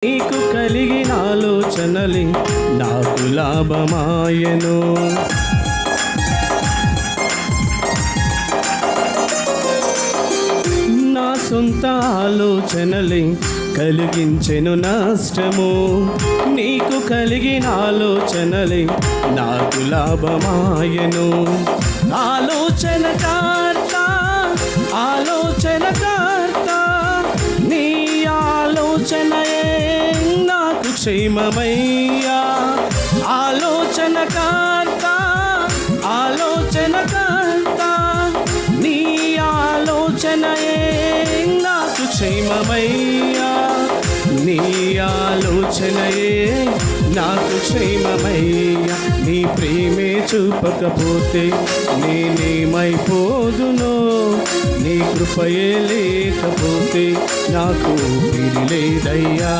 నీకు కలిగిన ఆలోచనలే నాకు లాభమాయను. నా సొంత ఆలోచనలే కలిగించెను నష్టము. నీకు కలిగిన ఆలోచనలే నాకు లాభమాయను. ఆలోచనకర్త ఆలోచనకర్త నీ ఆలోచనయే నాకు క్షేమమయ్యా. ఆలోచనకర్త ఆలోచనకర్త నీ ఆలోచనయే నాకు క్షేమమయ్యా. నీ ఆలోచనయే నాకు క్షేమమయ్యా. నీ ప్రేమే చూపకపోతే నేనేమైపోదునో, నీ కృపయే లేకపోతే నాకు ఊపిరి లేదయ్యా.